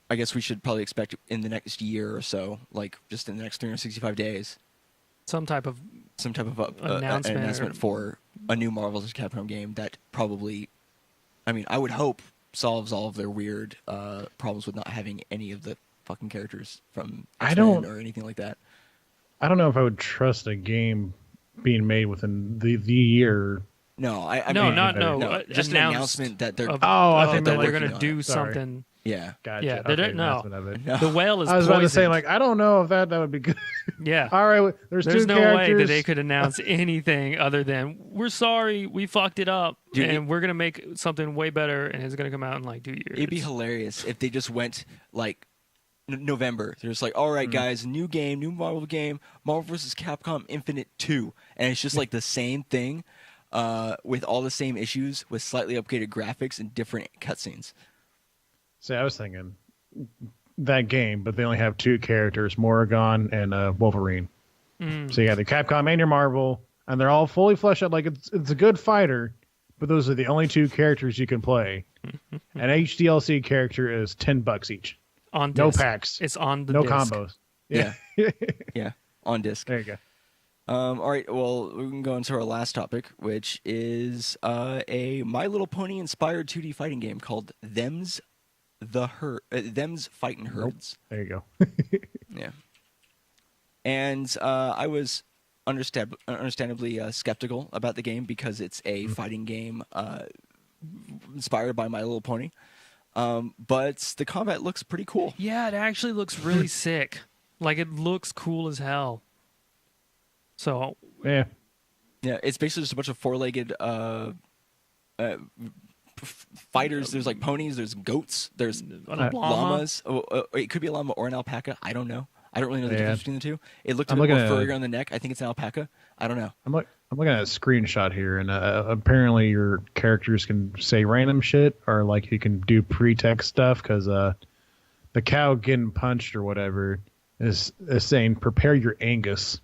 I guess we should probably expect in the next year or so, like just in the next 365 days, some type of announcement for a new Marvel vs. Capcom game that probably, I mean, I would hope solves all of their weird problems with not having any of the fucking characters from X-Men or anything like that. I don't know if I would trust a game being made within the year. No, just an announcement that they're. I think they're going to do something. Yeah, gotcha. Yeah, okay, no. The whale is. I was about to say, poisoned. I don't know if that would be good. Yeah. All right, there's no characters. way that they could announce anything other than we're sorry, we fucked it up, and we're gonna make something way better, and it's gonna come out in like 2 years. It'd be hilarious if they just went like November. They're just like, all right, guys, new game, new Marvel game, Marvel vs. Capcom Infinite 2, and it's just like the same thing, with all the same issues, with slightly upgraded graphics and different cutscenes. See, I was thinking that game, but they only have 2 characters, Morrigan and Wolverine. So you got the Capcom and your Marvel, and they're all fully fleshed out. Like it's a good fighter, but those are the only 2 characters you can play. An HDLC character is $10 each. On disc. No packs. It's on the no disc. combos. Yeah. Yeah, on disc. There you go. All right, well, we can go into our last topic, which is a My Little Pony inspired 2D fighting game called Them's Fightin' Herds. There you go. Yeah. And I was understandably skeptical about the game because it's a fighting game inspired by My Little Pony. But the combat looks pretty cool. Yeah, it actually looks really sick. Like, it looks cool as hell. So yeah, it's basically just a bunch of 4-legged fighters. There's like ponies, there's goats, there's llamas. It could be a llama or an alpaca. I don't know. I don't really know the difference between the two. It looked a bit more furrier on the neck. I think it's an alpaca. I don't know. I'm looking at a screenshot here, and apparently your characters can say random shit, or like you can do pre-text stuff, because the cow getting punched or whatever is saying, "Prepare your Angus."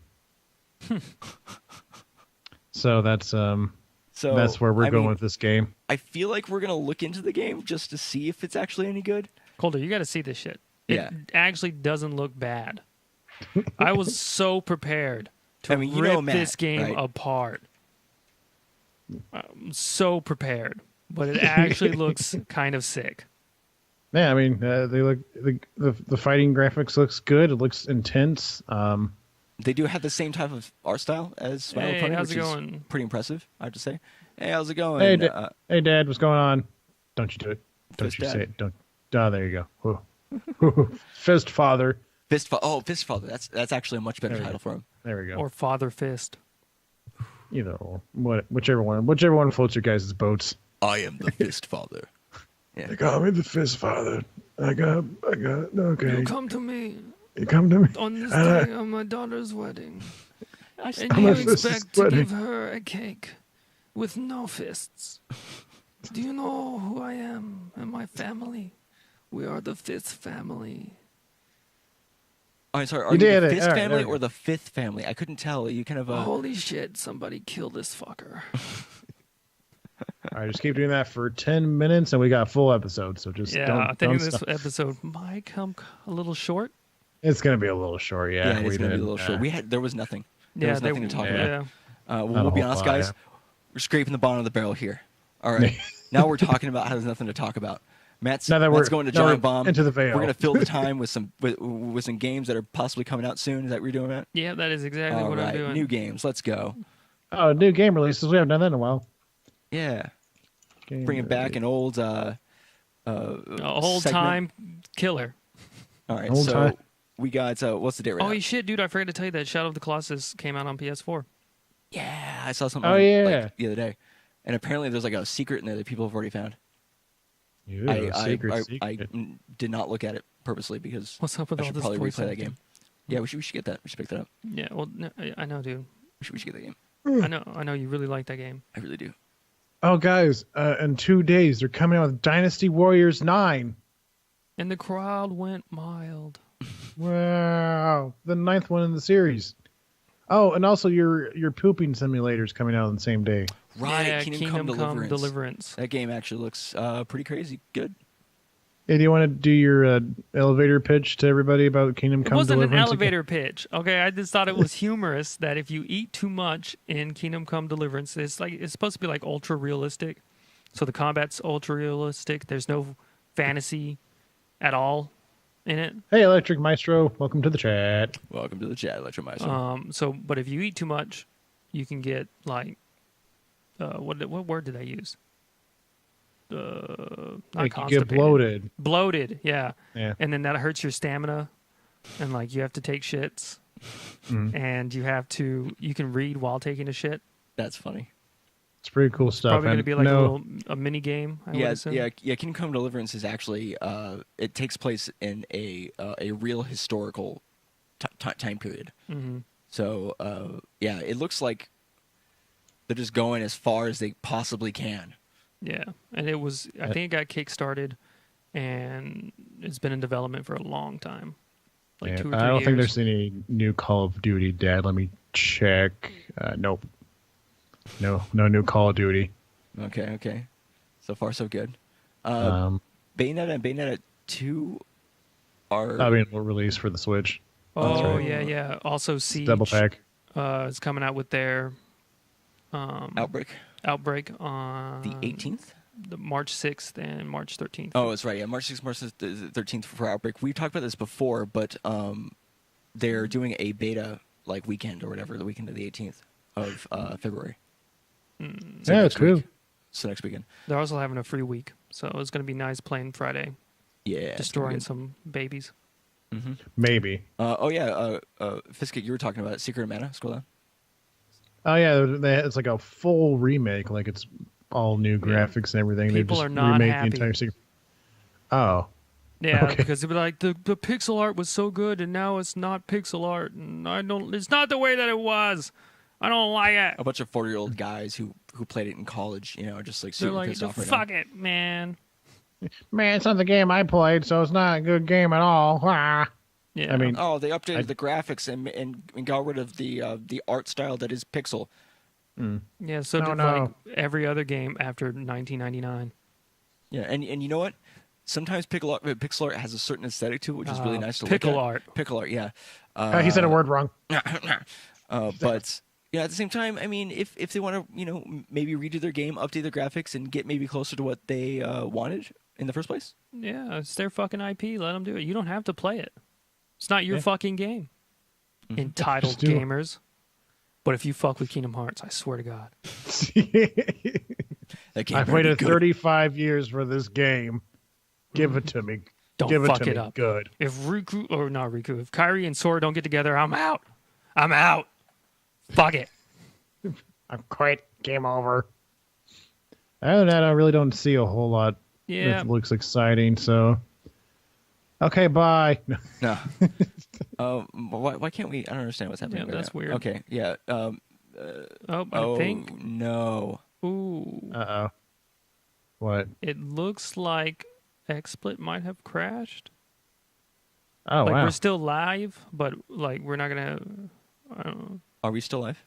So that's where we're going with this game. I feel like we're gonna look into the game just to see if it's actually any good. Calder, you got to see this shit. It actually doesn't look bad. I was so prepared to rip this game apart. I'm so prepared, but it actually looks kind of sick. Yeah, I mean, they look the fighting graphics looks good. It looks intense. They do have the same type of art style as My Little Pony, which is pretty impressive, I have to say. Hey, how's it going? Hey, Dad, what's going on? Don't you do it. Don't you say it. Don't. Oh, there you go. Fist Father. Fist Father. That's actually a much better title for him. There we go. Or Father Fist. Either or. Whichever one floats your guys' boats. I am the Fist Father. Yeah. They call me the Fist Father. I got. Okay. You come to me. You come to me on this day of my daughter's wedding, and you expect to give her a cake with no fists. Do you know who I am and my family? We are the Fist family. Oh, sorry. Are you the Fist family or the Fifth family? I couldn't tell. You kind of. Holy shit! Somebody kill this fucker. All right, just keep doing that for 10 minutes, and we got a full episode. So just I think this episode might come a little short. It's going to be a little short, yeah. It's going to be a little short. There was nothing. There was nothing to talk about. Yeah. We'll be honest, guys. We're scraping the bottom of the barrel here. All right. Now we're talking about how there's nothing to talk about. Matt's going to Giant Bomb. Into the veil. We're going to fill the time with some games that are possibly coming out soon. Is that what you're doing, Matt? Yeah, that is exactly what I'm doing. New games. Let's go. Oh, new game releases. We haven't done that in a while. Yeah. Bringing back an old time killer. All right. So we got what's the date right now? Oh shit, dude! I forgot to tell you that Shadow of the Colossus came out on PS4. Yeah, I saw something. the other day. And apparently there's like a secret in there that people have already found. Ew, I did not look at it purposely because what's up with I all should this probably voice replay that acting? game. Yeah, we should get that. We should pick that up. Yeah, well, no, I know, dude. We should get that game. I know you really like that game. I really do. Oh, guys, in 2 days, they're coming out with Dynasty Warriors 9. And the crowd went mild. Wow. The 9th one in the series. Oh, and also your pooping simulator's coming out on the same day. Right, yeah, Kingdom Come Deliverance. That game actually looks pretty crazy good. Hey, do you want to do your elevator pitch to everybody about Kingdom Come Deliverance? It wasn't an elevator pitch, okay? I just thought it was humorous that if you eat too much in Kingdom Come Deliverance, it's supposed to be like ultra realistic. So the combat's ultra realistic. There's no fantasy at all in it. Hey, Electric Maestro, welcome to the chat. Welcome to the chat, Electric Maestro. But if you eat too much, you can get like what word did I use? Not like you constipated. get bloated. Bloated, yeah. And then that hurts your stamina, and like you have to take shits, and you can read while taking a shit. That's funny. It's pretty cool stuff. Probably going to be like a mini game. Yeah. Kingdom Come Deliverance is actually it takes place in a real historical time period. Mm-hmm. So it looks like they're just going as far as they possibly can. Yeah, and it was. I think it got kickstarted, and it's been in development for a long time, like 2 or 3 years. I don't think there's any new Call of Duty dead. Let me check. Nope. No new Call of Duty. Okay. So far, so good. Bayonetta and Bayonetta 2 are being released for the Switch. Oh, right. Yeah. Also, Siege. Double pack. Is coming out with their Outbreak on the 18th, the March 6th and March 13th. Oh, that's right. Yeah, March 6th, March 13th for Outbreak. We talked about this before, but they're doing a beta like weekend or whatever, the weekend of the 18th of February. So yeah, it's cool. So next weekend. They're also having a free week, so it's going to be nice playing Friday. Yeah, destroying some babies. Mm-hmm. Maybe. Fiskit, you were talking about Secret of Mana. Scroll down. Oh yeah, it's like a full remake. Like it's all new graphics and everything. People they just are not remade happy. The entire Secret. Oh. Yeah, okay. Because they'd be like, the pixel art was so good, and now it's not pixel art, and it's not the way that it was. I don't like it. A bunch of 40-year-old guys who played it in college, just like super pissed off right now. Fuck it, man. Man, it's not the game I played, so it's not a good game at all. Yeah. I mean, they updated the graphics and got rid of the art style that is pixel. Yeah, so did like every other game after 1999. Yeah, and you know what? Sometimes pixel art has a certain aesthetic to it, which is really nice to look at. Pickle art, yeah. He said a word wrong. But yeah, at the same time, I mean, if they want to, maybe redo their game, update their graphics, and get maybe closer to what they wanted in the first place. Yeah, it's their fucking IP. Let them do it. You don't have to play it. It's not your fucking game. Mm-hmm. Entitled gamers. But if you fuck with Kingdom Hearts, I swear to God. I've waited 35 years for this game. Give it to me. Don't Give fuck it to it me. up. Good. If Kairi and Sora don't get together, I'm out. I'm out. Fuck it. I'm quit. Game over. Other than that, I really don't see a whole lot that looks exciting, so... Okay, bye. No. Why can't we? I don't understand what's happening. Yeah, that's weird. Okay, yeah. I think. No. Ooh. Uh-oh. What? It looks like XSplit might have crashed. Oh, wow. We're still live, but we're not gonna. I don't know. Are we still live?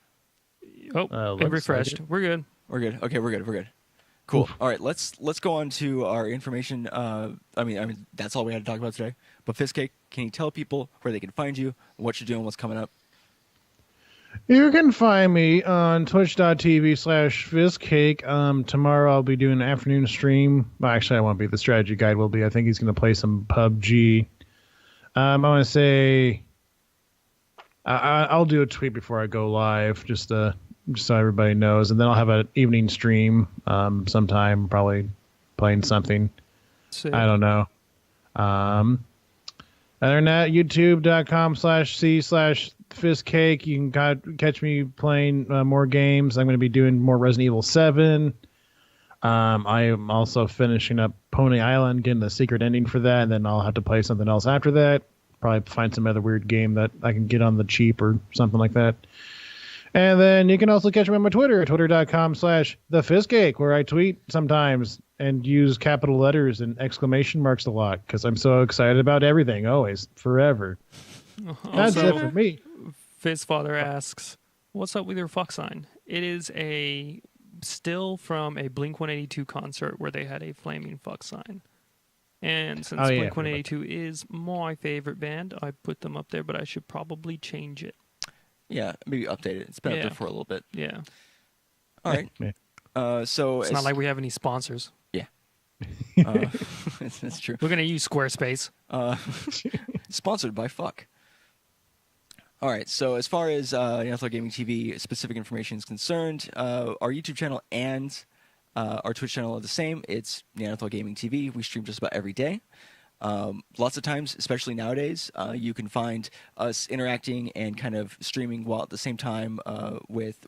Oh, it refreshed. We're good. We're good. Okay, we're good. Cool. All right, let's go on to our information. I mean, that's all we had to talk about today. But Fiskcake, can you tell people where they can find you, what you're doing, what's coming up? You can find me on twitch.tv/Fiskcake. Tomorrow I'll be doing an afternoon stream. Well, actually, I won't be. The strategy guide will be. I think he's going to play some PUBG. I want to say I'll do a tweet before I go live, just so everybody knows. And then I'll have an evening stream sometime, probably playing something. Sick. I don't know. Other than that, youtube.com/c/Fiskcake. You can catch me playing more games. I'm going to be doing more Resident Evil 7. I am also finishing up Pony Island, getting the secret ending for that, and then I'll have to play something else after that. Probably find some other weird game that I can get on the cheap or something like that. And then you can also catch me on my Twitter, twitter.com/thefistcake, where I tweet sometimes and use capital letters and exclamation marks a lot because I'm so excited about everything, always, forever. That's it for me. Fistfather asks, what's up with your fuck sign? It is a still from a Blink-182 concert where they had a flaming fuck sign. And since Blink-182 is my favorite band, I put them up there, but I should probably change it. Yeah, maybe update it. It's been up there for a little bit. Yeah. All right. So it's not like we have any sponsors. Yeah. That's true. We're going to use Squarespace. Sponsored by Fuck. All right. So as far as Neanderthal Gaming TV specific information is concerned, our YouTube channel and our Twitch channel are the same. It's Neanderthal Gaming TV. We stream just about every day. Lots of times, especially nowadays, you can find us interacting and kind of streaming while at the same time with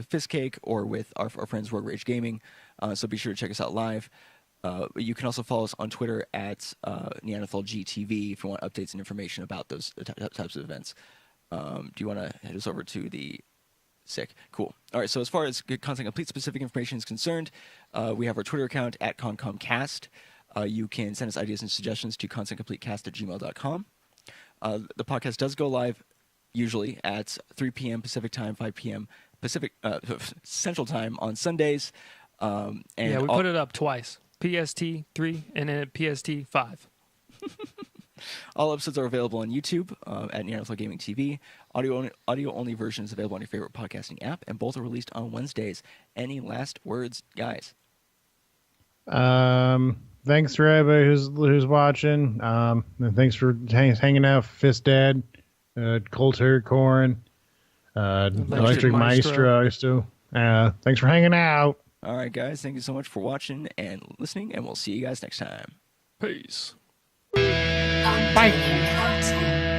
Fistcake or with our friends Rogue Rage Gaming. So be sure to check us out live. You can also follow us on Twitter at NeanderthalGTV if you want updates and information about those types of events. Do you want to head us over to the... Sick. Cool. All right, so as far as Content Complete specific information is concerned, we have our Twitter account at ConcomCast. You can send us ideas and suggestions to contentcompletecast@gmail.com. The podcast does go live usually at 3 p.m. Pacific time, 5 p.m. Pacific Central time on Sundays. And we put it up twice. PST 3 and then PST 5. All episodes are available on YouTube at Neanderthal Gaming TV. Audio-only version is available on your favorite podcasting app, and both are released on Wednesdays. Any last words, guys? Thanks for everybody who's watching. And thanks for hanging out, Fist Dad, Coulter, Corn, Electric Maestro. Thanks for hanging out. All right, guys. Thank you so much for watching and listening, and we'll see you guys next time. Peace. Bye.